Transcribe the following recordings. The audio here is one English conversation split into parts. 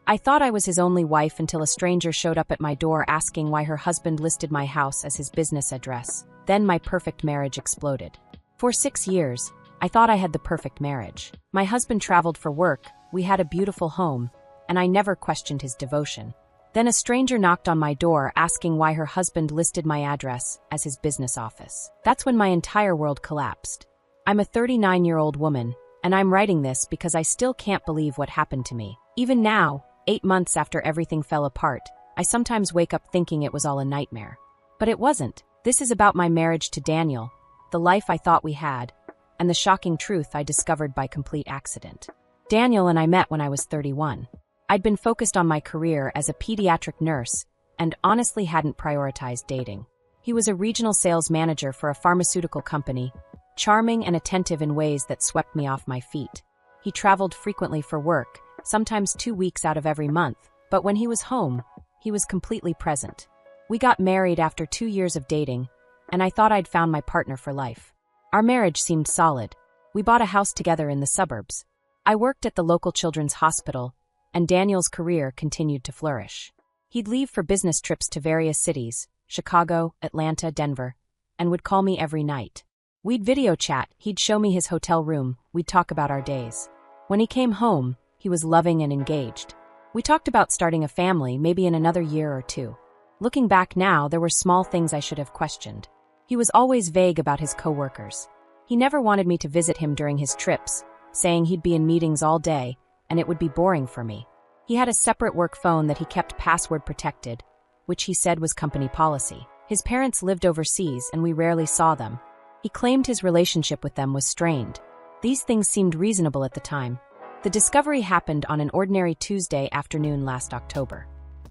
I thought I was his only wife until a stranger showed up at my door asking why her husband listed my house as his business address. Then my perfect marriage exploded. For 6 years, I thought I had the perfect marriage. My husband traveled for work, we had a beautiful home, and I never questioned his devotion. Then a stranger knocked on my door asking why her husband listed my address as his business office. That's when my entire world collapsed. I'm a 39-year-old woman, and I'm writing this because I still can't believe what happened to me. Even now, 8 months after everything fell apart, I sometimes wake up thinking it was all a nightmare. But it wasn't. This is about my marriage to Daniel, the life I thought we had, and the shocking truth I discovered by complete accident. Daniel and I met when I was 31. I'd been focused on my career as a pediatric nurse and honestly hadn't prioritized dating. He was a regional sales manager for a pharmaceutical company, charming and attentive in ways that swept me off my feet. He traveled frequently for work, sometimes 2 weeks out of every month, but when he was home, he was completely present. We got married after 2 years of dating, and I thought I'd found my partner for life. Our marriage seemed solid. We bought a house together in the suburbs. I worked at the local children's hospital, and Daniel's career continued to flourish. He'd leave for business trips to various cities, Chicago, Atlanta, Denver, and would call me every night. We'd video chat, he'd show me his hotel room, we'd talk about our days. When he came home, he was loving and engaged. We talked about starting a family, maybe in another year or 2. Looking back now, there were small things I should have questioned. He was always vague about his coworkers. He never wanted me to visit him during his trips, saying he'd be in meetings all day, and it would be boring for me. He had a separate work phone that he kept password protected, which he said was company policy. His parents lived overseas and we rarely saw them. He claimed his relationship with them was strained. These things seemed reasonable at the time. The discovery happened on an ordinary Tuesday afternoon last October.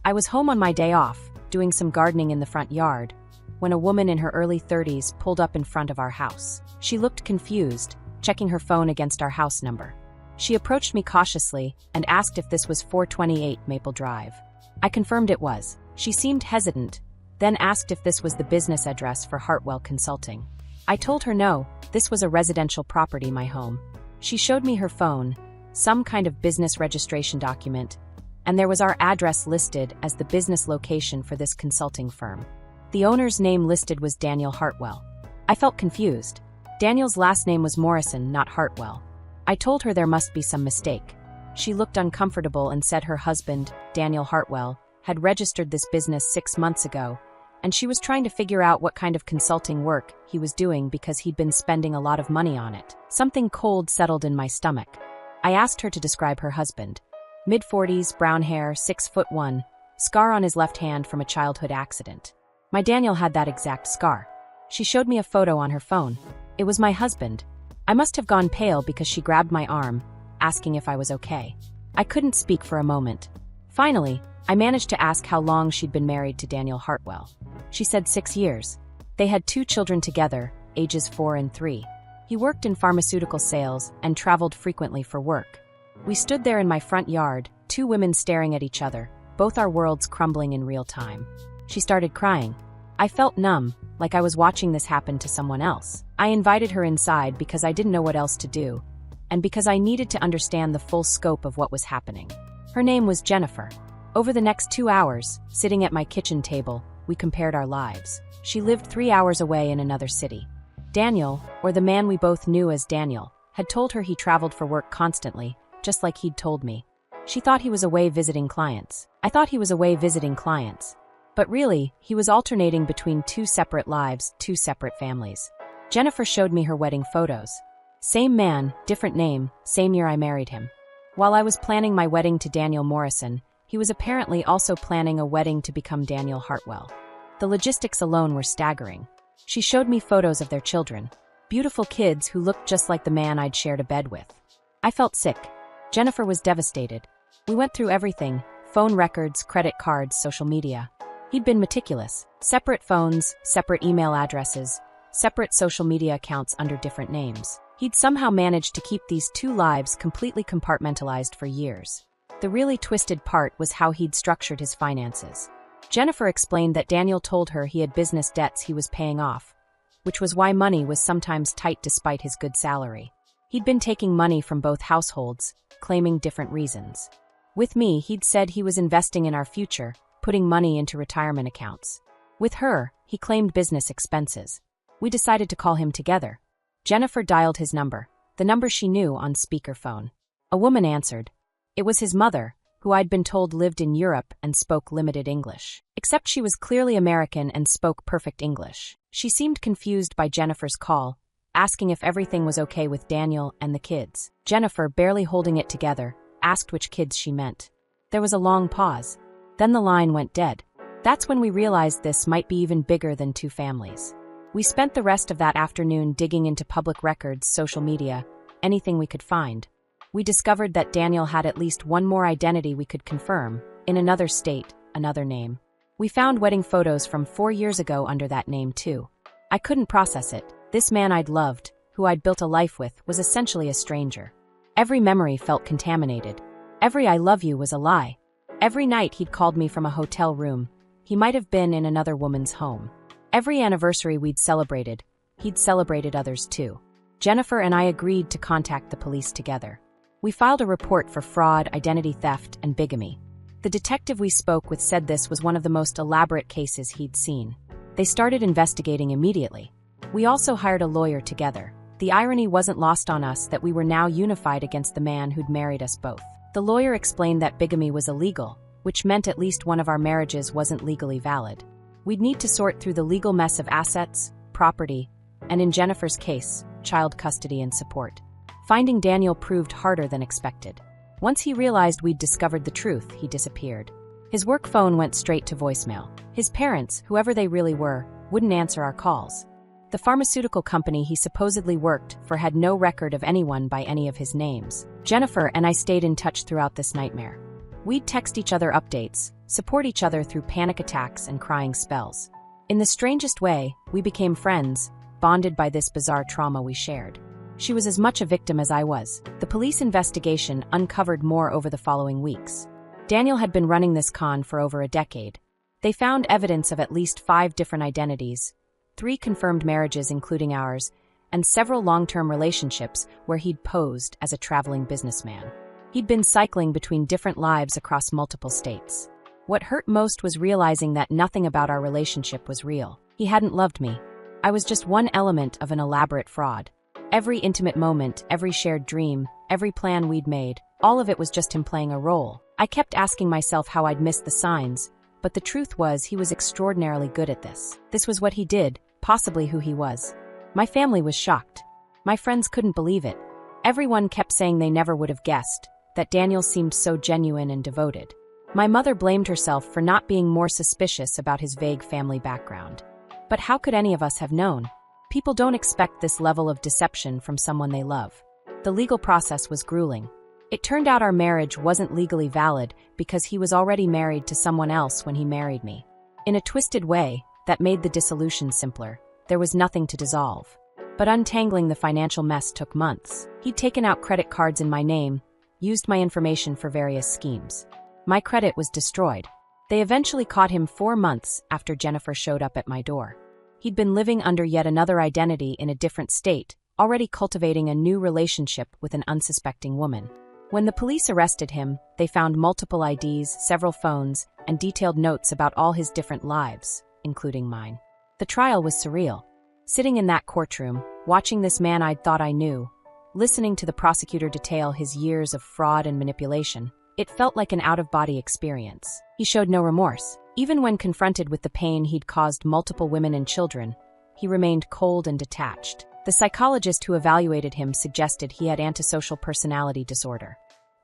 I was home on my day off, doing some gardening in the front yard, when a woman in her early 30s pulled up in front of our house. She looked confused, checking her phone against our house number. She approached me cautiously and asked if this was 428 Maple Drive. I confirmed it was. She seemed hesitant, then asked if this was the business address for Hartwell Consulting. I told her no, this was a residential property, my home. She showed me her phone, some kind of business registration document, and there was our address listed as the business location for this consulting firm. The owner's name listed was Daniel Hartwell. I felt confused. Daniel's last name was Morrison, not Hartwell. I told her there must be some mistake. She looked uncomfortable and said her husband, Daniel Hartwell, had registered this business 6 months ago, and she was trying to figure out what kind of consulting work he was doing because he'd been spending a lot of money on it. Something cold settled in my stomach. I asked her to describe her husband. Mid-40s, brown hair, 6'1", scar on his left hand from a childhood accident. My Daniel had that exact scar. She showed me a photo on her phone. It was my husband. I must have gone pale because she grabbed my arm, asking if I was okay. I couldn't speak for a moment. Finally, I managed to ask how long she'd been married to Daniel Hartwell. She said 6 years. They had 2 children together, ages 4 and 3. He worked in pharmaceutical sales and traveled frequently for work. We stood there in my front yard, 2 women staring at each other, both our worlds crumbling in real time. She started crying. I felt numb, like I was watching this happen to someone else. I invited her inside because I didn't know what else to do, and because I needed to understand the full scope of what was happening. Her name was Jennifer. Over the next 2 hours, sitting at my kitchen table, we compared our lives. She lived 3 hours away in another city. Daniel, or the man we both knew as Daniel, had told her he traveled for work constantly, just like he'd told me. She thought he was away visiting clients. I thought he was away visiting clients. But really, he was alternating between 2 separate lives, 2 separate families. Jennifer showed me her wedding photos. Same man, different name, same year I married him. While I was planning my wedding to Daniel Morrison, he was apparently also planning a wedding to become Daniel Hartwell. The logistics alone were staggering. She showed me photos of their children, beautiful kids who looked just like the man I'd shared a bed with. I felt sick. Jennifer was devastated. We went through everything: phone records, credit cards, social media. He'd been meticulous. Separate phones, separate email addresses, separate social media accounts under different names. He'd somehow managed to keep these 2 lives completely compartmentalized for years. The really twisted part was how he'd structured his finances. Jennifer explained that Daniel told her he had business debts he was paying off, which was why money was sometimes tight despite his good salary. He'd been taking money from both households, claiming different reasons. With me, he'd said he was investing in our future, putting money into retirement accounts. With her, he claimed business expenses. We decided to call him together. Jennifer dialed his number, the number she knew, on speakerphone. A woman answered. It was his mother, who I'd been told lived in Europe and spoke limited English. Except she was clearly American and spoke perfect English. She seemed confused by Jennifer's call, asking if everything was okay with Daniel and the kids. Jennifer, barely holding it together, asked which kids she meant. There was a long pause. Then the line went dead. That's when we realized this might be even bigger than two families. We spent the rest of that afternoon digging into public records, social media, anything we could find. We discovered that Daniel had at least one more identity we could confirm, in another state, another name. We found wedding photos from 4 years ago under that name too. I couldn't process it. This man I'd loved, who I'd built a life with, was essentially a stranger. Every memory felt contaminated. Every I love you was a lie. Every night he'd called me from a hotel room. He might have been in another woman's home. Every anniversary we'd celebrated, he'd celebrated others too. Jennifer and I agreed to contact the police together. We filed a report for fraud, identity theft, and bigamy. The detective we spoke with said this was one of the most elaborate cases he'd seen. They started investigating immediately. We also hired a lawyer together. The irony wasn't lost on us that we were now unified against the man who'd married us both. The lawyer explained that bigamy was illegal, which meant at least one of our marriages wasn't legally valid. We'd need to sort through the legal mess of assets, property, and in Jennifer's case, child custody and support. Finding Daniel proved harder than expected. Once he realized we'd discovered the truth, he disappeared. His work phone went straight to voicemail. His parents, whoever they really were, wouldn't answer our calls. The pharmaceutical company he supposedly worked for had no record of anyone by any of his names. Jennifer and I stayed in touch throughout this nightmare. We'd text each other updates, support each other through panic attacks and crying spells. In the strangest way, we became friends, bonded by this bizarre trauma we shared. She was as much a victim as I was. The police investigation uncovered more over the following weeks. Daniel had been running this con for over a decade. They found evidence of at least 5 different identities, 3 confirmed marriages including ours, and several long-term relationships where he'd posed as a traveling businessman. He'd been cycling between different lives across multiple states. What hurt most was realizing that nothing about our relationship was real. He hadn't loved me. I was just one element of an elaborate fraud. Every intimate moment, every shared dream, every plan we'd made, all of it was just him playing a role. I kept asking myself how I'd missed the signs, but the truth was he was extraordinarily good at this. This was what he did, possibly who he was. My family was shocked. My friends couldn't believe it. Everyone kept saying they never would have guessed that Daniel seemed so genuine and devoted. My mother blamed herself for not being more suspicious about his vague family background. But how could any of us have known? People don't expect this level of deception from someone they love. The legal process was grueling. It turned out our marriage wasn't legally valid because he was already married to someone else when he married me. In a twisted way, that made the dissolution simpler. There was nothing to dissolve. But untangling the financial mess took months. He'd taken out credit cards in my name, used my information for various schemes. My credit was destroyed. They eventually caught him 4 months after Jennifer showed up at my door. He'd been living under yet another identity in a different state, already cultivating a new relationship with an unsuspecting woman. When the police arrested him, they found multiple IDs, several phones, and detailed notes about all his different lives, including mine. The trial was surreal. Sitting in that courtroom, watching this man I'd thought I knew, listening to the prosecutor detail his years of fraud and manipulation, it felt like an out-of-body experience. He showed no remorse. Even when confronted with the pain he'd caused multiple women and children, he remained cold and detached. The psychologist who evaluated him suggested he had antisocial personality disorder.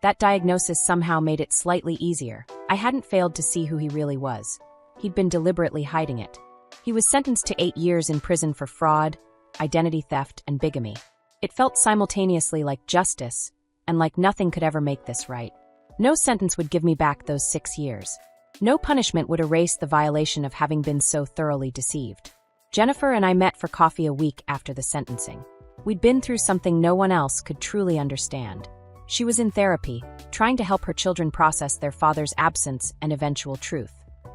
That diagnosis somehow made it slightly easier. I hadn't failed to see who he really was. He'd been deliberately hiding it. He was sentenced to 8 years in prison for fraud, identity theft, and bigamy. It felt simultaneously like justice, and like nothing could ever make this right. No sentence would give me back those 6 years. No punishment would erase the violation of having been so thoroughly deceived. Jennifer and I met for coffee a week after the sentencing. We'd been through something no one else could truly understand. She was in therapy, trying to help her children process their father's absence and eventual truth.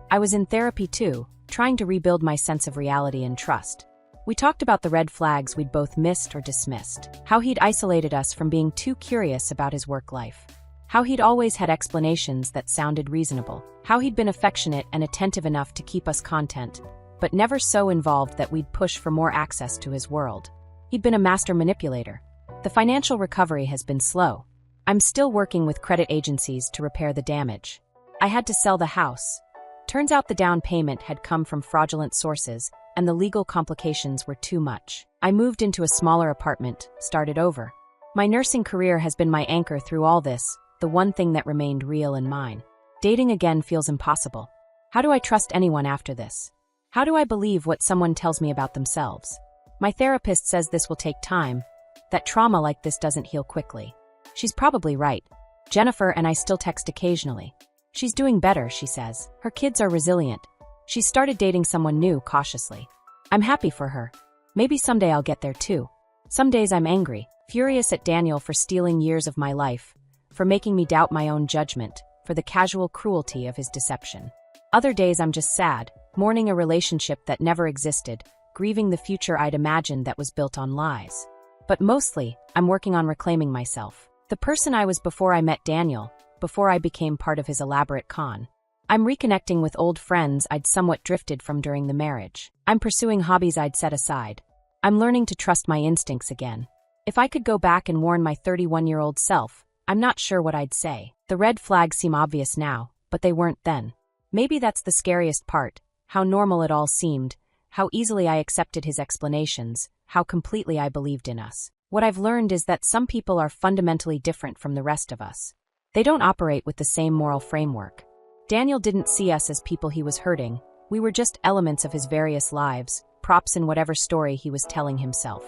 I was in therapy too, trying to rebuild my sense of reality and trust. We talked about the red flags we'd both missed or dismissed, how he'd isolated us from being too curious about his work life, How he'd always had explanations that sounded reasonable. How he'd been affectionate and attentive enough to keep us content, but never so involved that we'd push for more access to his world. He'd been a master manipulator. The financial recovery has been slow. I'm still working with credit agencies to repair the damage. I had to sell the house. Turns out the down payment had come from fraudulent sources, and the legal complications were too much. I moved into a smaller apartment, started over. My nursing career has been my anchor through all this, the one thing that remained real and mine. Dating again feels impossible. How do I trust anyone after this? How do I believe what someone tells me about themselves? My therapist says this will take time, that trauma like this doesn't heal quickly. She's probably right. Jennifer and I still text occasionally. She's doing better, she says. Her kids are resilient. She started dating someone new cautiously. I'm happy for her. Maybe someday I'll get there too. Some days I'm angry, furious at Daniel for stealing years of my life, for making me doubt my own judgment, for the casual cruelty of his deception. Other days I'm just sad, mourning a relationship that never existed, grieving the future I'd imagined that was built on lies. But mostly, I'm working on reclaiming myself. The person I was before I met Daniel, before I became part of his elaborate con. I'm reconnecting with old friends I'd somewhat drifted from during the marriage. I'm pursuing hobbies I'd set aside. I'm learning to trust my instincts again. If I could go back and warn my 31-year-old self, I'm not sure what I'd say. The red flags seem obvious now, but they weren't then. Maybe that's the scariest part, how normal it all seemed, how easily I accepted his explanations, how completely I believed in us. What I've learned is that some people are fundamentally different from the rest of us. They don't operate with the same moral framework. Daniel didn't see us as people he was hurting. We were just elements of his various lives, props in whatever story he was telling himself.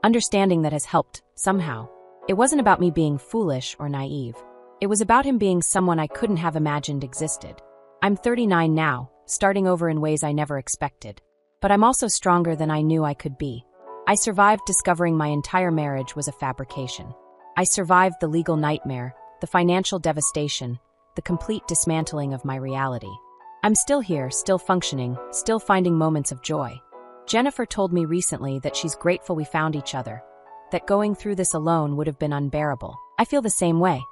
Understanding that has helped, somehow. It wasn't about me being foolish or naive. It was about him being someone I couldn't have imagined existed. I'm 39 now, starting over in ways I never expected. But I'm also stronger than I knew I could be. I survived discovering my entire marriage was a fabrication. I survived the legal nightmare, the financial devastation, the complete dismantling of my reality. I'm still here, still functioning, still finding moments of joy. Jennifer told me recently that she's grateful we found each other, that going through this alone would have been unbearable. I feel the same way.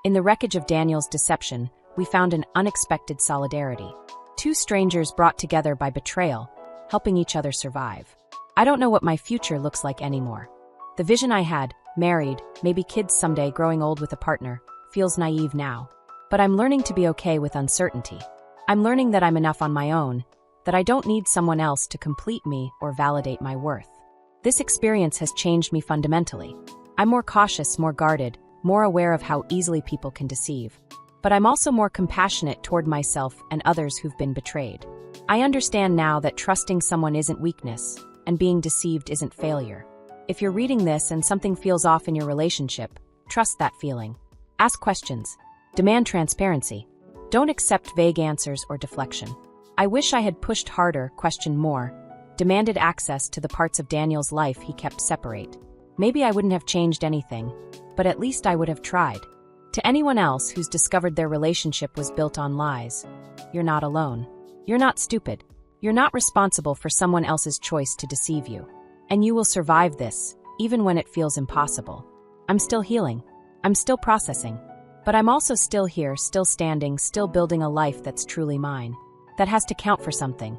In the wreckage of Daniel's deception, we found an unexpected solidarity. Two strangers brought together by betrayal, helping each other survive. I don't know what my future looks like anymore. The vision I had, married, maybe kids someday, growing old with a partner, feels naive now. But I'm learning to be okay with uncertainty. I'm learning that I'm enough on my own, that I don't need someone else to complete me or validate my worth. This experience has changed me fundamentally. I'm more cautious, more guarded, more aware of how easily people can deceive. But I'm also more compassionate toward myself and others who've been betrayed. I understand now that trusting someone isn't weakness, and being deceived isn't failure. If you're reading this and something feels off in your relationship, trust that feeling. Ask questions. Demand transparency. Don't accept vague answers or deflection. I wish I had pushed harder, questioned more, demanded access to the parts of Daniel's life he kept separate. Maybe I wouldn't have changed anything, but at least I would have tried. To anyone else who's discovered their relationship was built on lies, you're not alone. You're not stupid. You're not responsible for someone else's choice to deceive you. And you will survive this, even when it feels impossible. I'm still healing. I'm still processing. But I'm also still here, still standing, still building a life that's truly mine. That has to count for something.